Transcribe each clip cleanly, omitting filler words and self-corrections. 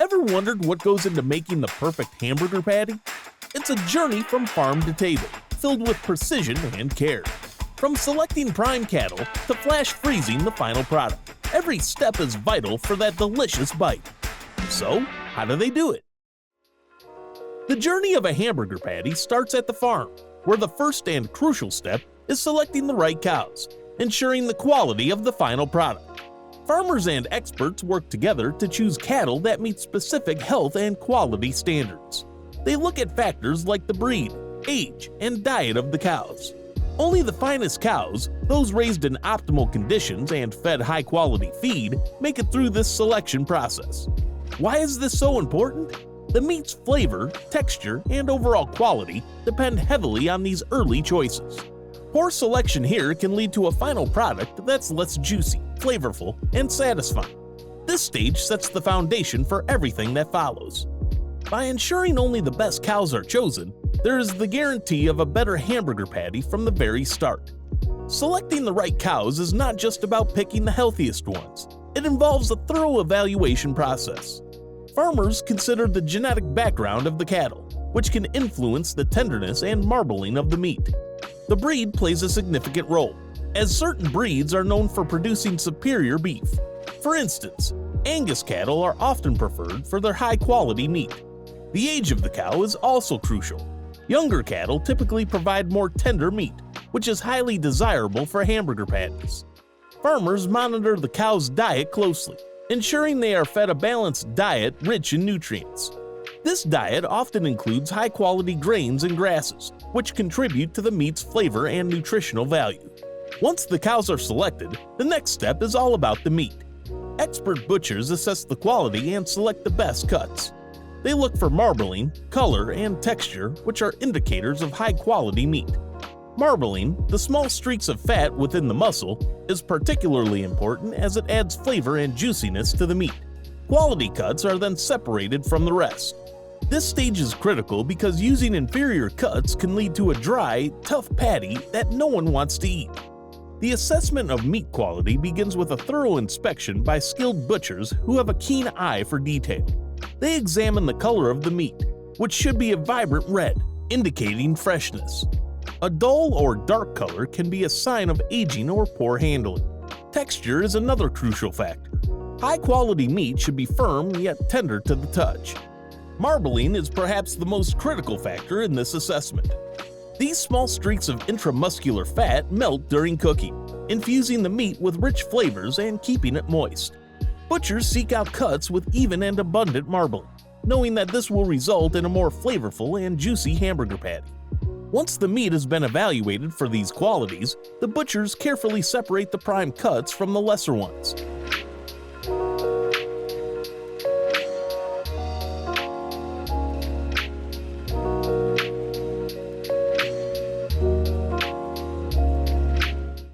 Ever wondered what goes into making the perfect hamburger patty? It's a journey from farm to table, filled with precision and care. From selecting prime cattle to flash freezing the final product, every step is vital for that delicious bite. So, how do they do it? The journey of a hamburger patty starts at the farm, where the first and crucial step is selecting the right cows, ensuring the quality of the final product. Farmers and experts work together to choose cattle that meet specific health and quality standards. They look at factors like the breed, age, and diet of the cows. Only the finest cows, those raised in optimal conditions and fed high-quality feed, make it through this selection process. Why is this so important? The meat's flavor, texture, and overall quality depend heavily on these early choices. Poor selection here can lead to a final product that's less juicy, flavorful, and satisfying. This stage sets the foundation for everything that follows. By ensuring only the best cows are chosen, there is the guarantee of a better hamburger patty from the very start. Selecting the right cows is not just about picking the healthiest ones. It involves a thorough evaluation process. Farmers consider the genetic background of the cattle, which can influence the tenderness and marbling of the meat. The breed plays a significant role, as certain breeds are known for producing superior beef. For instance, Angus cattle are often preferred for their high-quality meat. The age of the cow is also crucial. Younger cattle typically provide more tender meat, which is highly desirable for hamburger patties. Farmers monitor the cow's diet closely, ensuring they are fed a balanced diet rich in nutrients. This diet often includes high-quality grains and grasses, which contribute to the meat's flavor and nutritional value. Once the cows are selected, the next step is all about the meat. Expert butchers assess the quality and select the best cuts. They look for marbling, color, and texture, which are indicators of high-quality meat. Marbling, the small streaks of fat within the muscle, is particularly important as it adds flavor and juiciness to the meat. Quality cuts are then separated from the rest. This stage is critical because using inferior cuts can lead to a dry, tough patty that no one wants to eat. The assessment of meat quality begins with a thorough inspection by skilled butchers who have a keen eye for detail. They examine the color of the meat, which should be a vibrant red, indicating freshness. A dull or dark color can be a sign of aging or poor handling. Texture is another crucial factor. High-quality meat should be firm yet tender to the touch. Marbling is perhaps the most critical factor in this assessment. These small streaks of intramuscular fat melt during cooking, infusing the meat with rich flavors and keeping it moist. Butchers seek out cuts with even and abundant marbling, knowing that this will result in a more flavorful and juicy hamburger patty. Once the meat has been evaluated for these qualities, the butchers carefully separate the prime cuts from the lesser ones.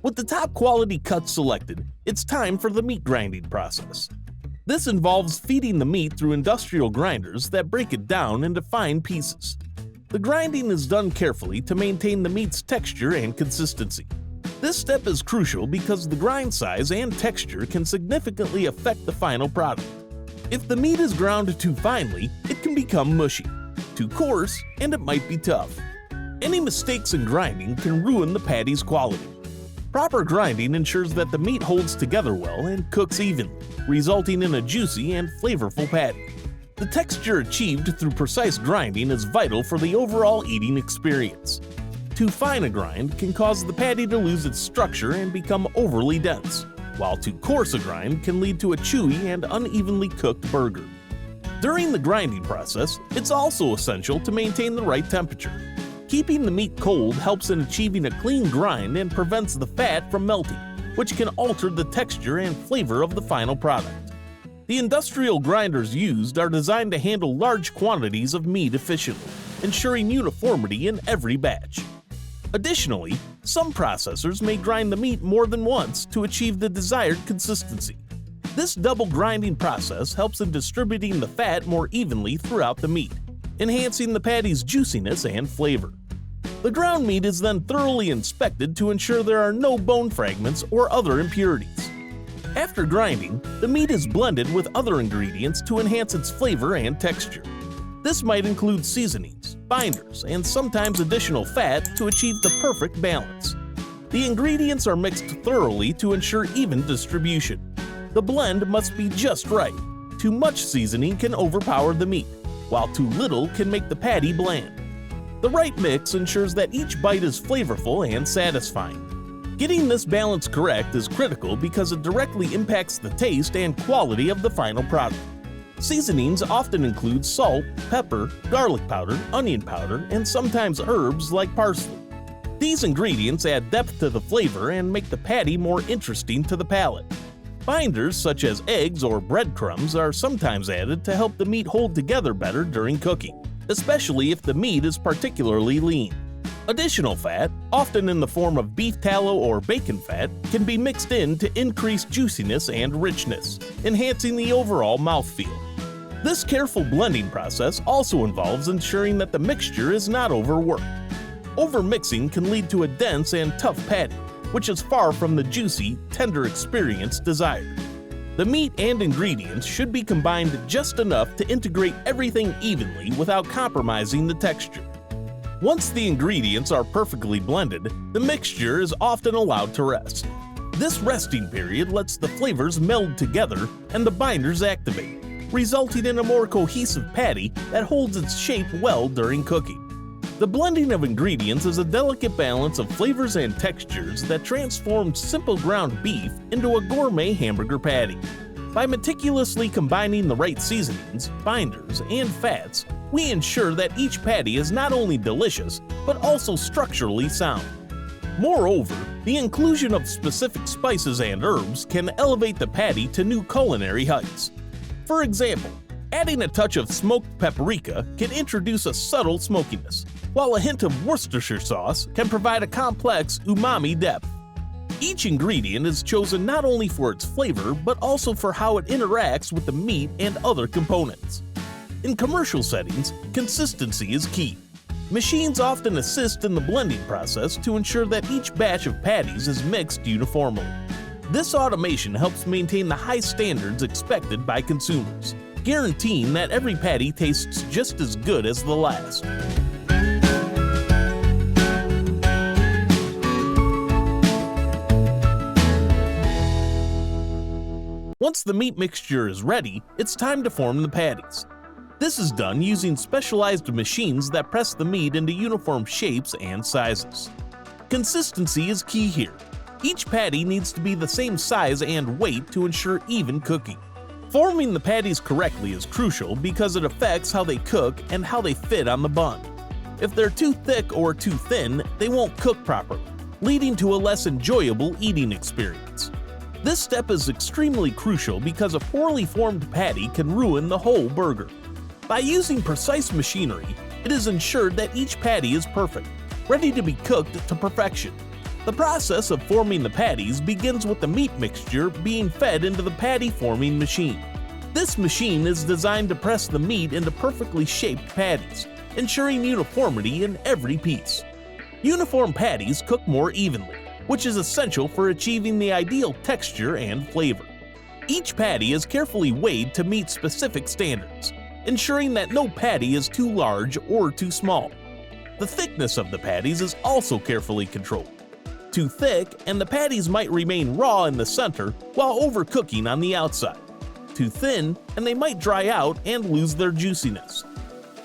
With the top quality cuts selected, it's time for the meat grinding process. This involves feeding the meat through industrial grinders that break it down into fine pieces. The grinding is done carefully to maintain the meat's texture and consistency. This step is crucial because the grind size and texture can significantly affect the final product. If the meat is ground too finely, it can become mushy, too coarse, and it might be tough. Any mistakes in grinding can ruin the patty's quality. Proper grinding ensures that the meat holds together well and cooks evenly, resulting in a juicy and flavorful patty. The texture achieved through precise grinding is vital for the overall eating experience. Too fine a grind can cause the patty to lose its structure and become overly dense, while too coarse a grind can lead to a chewy and unevenly cooked burger. During the grinding process, it's also essential to maintain the right temperature. Keeping the meat cold helps in achieving a clean grind and prevents the fat from melting, which can alter the texture and flavor of the final product. The industrial grinders used are designed to handle large quantities of meat efficiently, ensuring uniformity in every batch. Additionally, some processors may grind the meat more than once to achieve the desired consistency. This double grinding process helps in distributing the fat more evenly throughout the meat, enhancing the patty's juiciness and flavor. The ground meat is then thoroughly inspected to ensure there are no bone fragments or other impurities. After grinding, the meat is blended with other ingredients to enhance its flavor and texture. This might include seasonings, binders, and sometimes additional fat to achieve the perfect balance. The ingredients are mixed thoroughly to ensure even distribution. The blend must be just right. Too much seasoning can overpower the meat, while too little can make the patty bland. The right mix ensures that each bite is flavorful and satisfying. Getting this balance correct is critical because it directly impacts the taste and quality of the final product. Seasonings often include salt, pepper, garlic powder, onion powder, and sometimes herbs like parsley. These ingredients add depth to the flavor and make the patty more interesting to the palate. Binders such as eggs or breadcrumbs are sometimes added to help the meat hold together better during cooking, especially if the meat is particularly lean. Additional fat, often in the form of beef tallow or bacon fat, can be mixed in to increase juiciness and richness, enhancing the overall mouthfeel. This careful blending process also involves ensuring that the mixture is not overworked. Overmixing can lead to a dense and tough patty, which is far from the juicy, tender experience desired. The meat and ingredients should be combined just enough to integrate everything evenly without compromising the texture. Once the ingredients are perfectly blended, the mixture is often allowed to rest. This resting period lets the flavors meld together and the binders activate, resulting in a more cohesive patty that holds its shape well during cooking. The blending of ingredients is a delicate balance of flavors and textures that transforms simple ground beef into a gourmet hamburger patty. By meticulously combining the right seasonings, binders, and fats, we ensure that each patty is not only delicious, but also structurally sound. Moreover, the inclusion of specific spices and herbs can elevate the patty to new culinary heights. For example, adding a touch of smoked paprika can introduce a subtle smokiness, while a hint of Worcestershire sauce can provide a complex umami depth. Each ingredient is chosen not only for its flavor, but also for how it interacts with the meat and other components. In commercial settings, consistency is key. Machines often assist in the blending process to ensure that each batch of patties is mixed uniformly. This automation helps maintain the high standards expected by consumers, guaranteeing that every patty tastes just as good as the last. Once the meat mixture is ready, it's time to form the patties. This is done using specialized machines that press the meat into uniform shapes and sizes. Consistency is key here. Each patty needs to be the same size and weight to ensure even cooking. Forming the patties correctly is crucial because it affects how they cook and how they fit on the bun. If they're too thick or too thin, they won't cook properly, leading to a less enjoyable eating experience. This step is extremely crucial because a poorly formed patty can ruin the whole burger. By using precise machinery, it is ensured that each patty is perfect, ready to be cooked to perfection. The process of forming the patties begins with the meat mixture being fed into the patty forming machine. This machine is designed to press the meat into perfectly shaped patties, ensuring uniformity in every piece. Uniform patties cook more evenly, which is essential for achieving the ideal texture and flavor. Each patty is carefully weighed to meet specific standards, ensuring that no patty is too large or too small. The thickness of the patties is also carefully controlled. Too thick, and the patties might remain raw in the center while overcooking on the outside. Too thin, and they might dry out and lose their juiciness.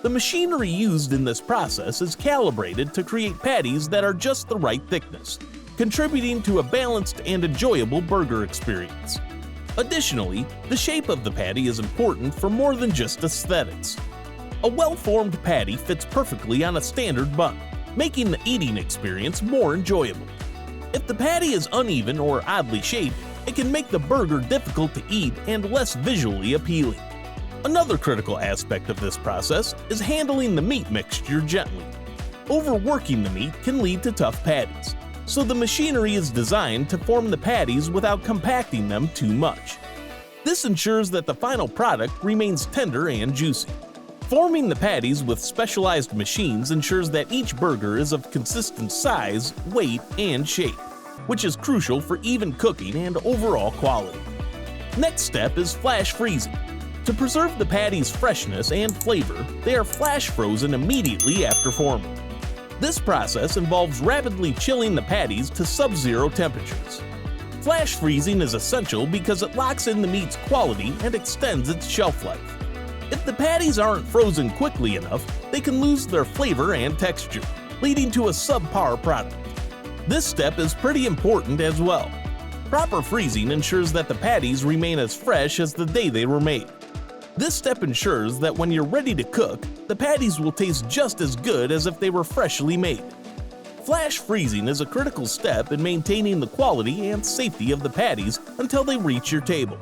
The machinery used in this process is calibrated to create patties that are just the right thickness, contributing to a balanced and enjoyable burger experience. Additionally, the shape of the patty is important for more than just aesthetics. A well-formed patty fits perfectly on a standard bun, making the eating experience more enjoyable. If the patty is uneven or oddly shaped, it can make the burger difficult to eat and less visually appealing. Another critical aspect of this process is handling the meat mixture gently. Overworking the meat can lead to tough patties, so the machinery is designed to form the patties without compacting them too much. This ensures that the final product remains tender and juicy. Forming the patties with specialized machines ensures that each burger is of consistent size, weight, and shape, which is crucial for even cooking and overall quality. Next step is flash freezing. To preserve the patty's freshness and flavor, they are flash frozen immediately after forming. This process involves rapidly chilling the patties to sub-zero temperatures. Flash freezing is essential because it locks in the meat's quality and extends its shelf life. If the patties aren't frozen quickly enough, they can lose their flavor and texture, leading to a subpar product. This step is pretty important as well. Proper freezing ensures that the patties remain as fresh as the day they were made. This step ensures that when you're ready to cook, the patties will taste just as good as if they were freshly made. Flash freezing is a critical step in maintaining the quality and safety of the patties until they reach your table.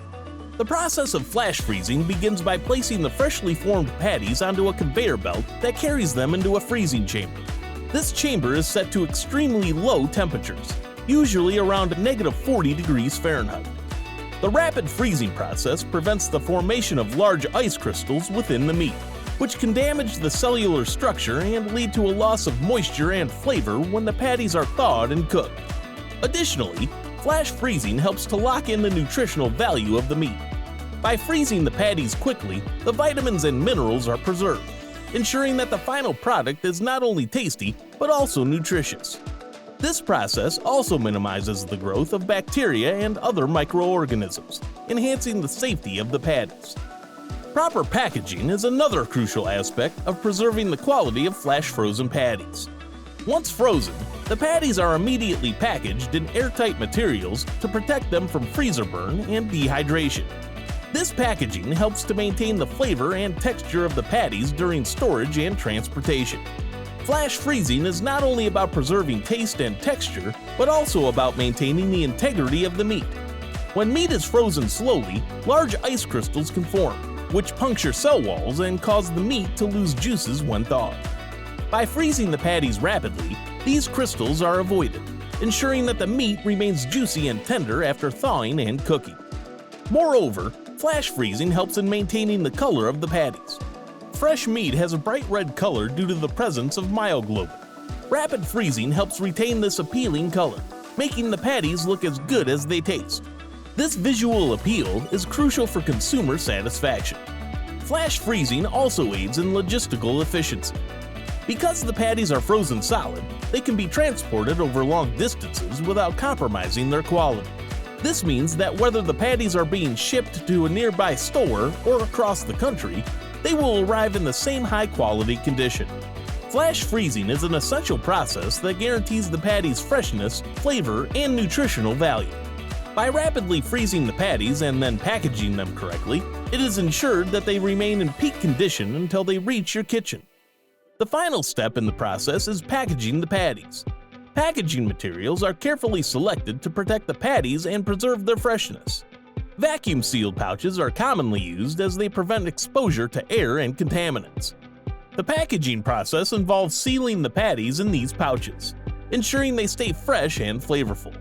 The process of flash freezing begins by placing the freshly formed patties onto a conveyor belt that carries them into a freezing chamber. This chamber is set to extremely low temperatures, usually around -40 degrees Fahrenheit. The rapid freezing process prevents the formation of large ice crystals within the meat, which can damage the cellular structure and lead to a loss of moisture and flavor when the patties are thawed and cooked. Additionally, flash freezing helps to lock in the nutritional value of the meat. By freezing the patties quickly, the vitamins and minerals are preserved, ensuring that the final product is not only tasty, but also nutritious. This process also minimizes the growth of bacteria and other microorganisms, enhancing the safety of the patties. Proper packaging is another crucial aspect of preserving the quality of flash-frozen patties. Once frozen, the patties are immediately packaged in airtight materials to protect them from freezer burn and dehydration. This packaging helps to maintain the flavor and texture of the patties during storage and transportation. Flash freezing is not only about preserving taste and texture, but also about maintaining the integrity of the meat. When meat is frozen slowly, large ice crystals can form, which puncture cell walls and cause the meat to lose juices when thawed. By freezing the patties rapidly, these crystals are avoided, ensuring that the meat remains juicy and tender after thawing and cooking. Moreover, flash freezing helps in maintaining the color of the patties. Fresh meat has a bright red color due to the presence of myoglobin. Rapid freezing helps retain this appealing color, making the patties look as good as they taste. This visual appeal is crucial for consumer satisfaction. Flash freezing also aids in logistical efficiency. Because the patties are frozen solid, they can be transported over long distances without compromising their quality. This means that whether the patties are being shipped to a nearby store or across the country, they will arrive in the same high-quality condition. Flash freezing is an essential process that guarantees the patty's freshness, flavor, and nutritional value. By rapidly freezing the patties and then packaging them correctly, it is ensured that they remain in peak condition until they reach your kitchen. The final step in the process is packaging the patties. Packaging materials are carefully selected to protect the patties and preserve their freshness. Vacuum-sealed pouches are commonly used as they prevent exposure to air and contaminants. The packaging process involves sealing the patties in these pouches, ensuring they stay fresh and flavorful.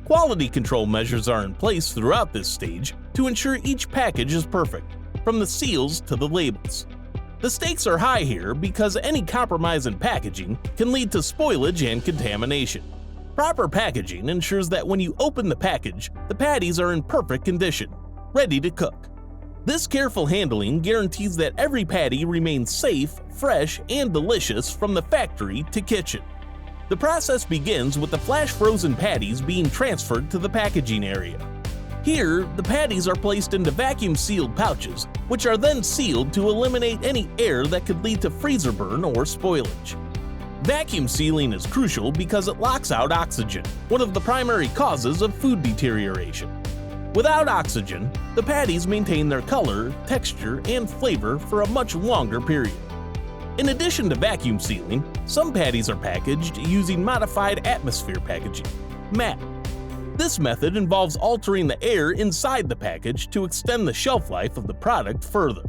Quality control measures are in place throughout this stage to ensure each package is perfect, from the seals to the labels. The stakes are high here because any compromise in packaging can lead to spoilage and contamination. Proper packaging ensures that when you open the package, the patties are in perfect condition, ready to cook. This careful handling guarantees that every patty remains safe, fresh, and delicious from the factory to kitchen. The process begins with the flash-frozen patties being transferred to the packaging area. Here, the patties are placed into vacuum-sealed pouches, which are then sealed to eliminate any air that could lead to freezer burn or spoilage. Vacuum sealing is crucial because it locks out oxygen, one of the primary causes of food deterioration. Without oxygen, the patties maintain their color, texture, and flavor for a much longer period. In addition to vacuum sealing, some patties are packaged using modified atmosphere packaging, MAP. This method involves altering the air inside the package to extend the shelf life of the product further.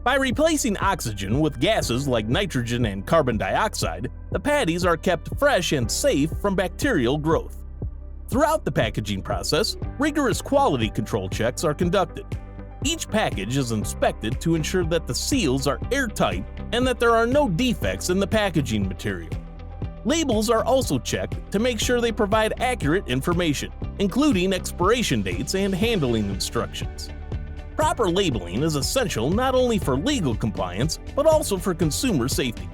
By replacing oxygen with gases like nitrogen and carbon dioxide, the patties are kept fresh and safe from bacterial growth. Throughout the packaging process, rigorous quality control checks are conducted. Each package is inspected to ensure that the seals are airtight and that there are no defects in the packaging material. Labels are also checked to make sure they provide accurate information, including expiration dates and handling instructions. Proper labeling is essential not only for legal compliance, but also for consumer safety.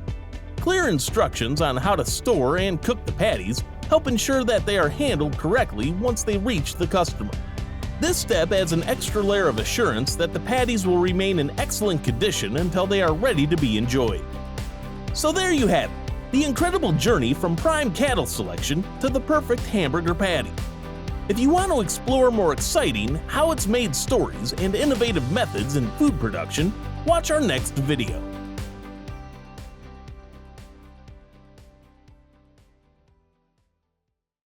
Clear instructions on how to store and cook the patties help ensure that they are handled correctly once they reach the customer. This step adds an extra layer of assurance that the patties will remain in excellent condition until they are ready to be enjoyed. So there you have it, the incredible journey from prime cattle selection to the perfect hamburger patty. If you want to explore more exciting, how it's made stories and innovative methods in food production, watch our next video.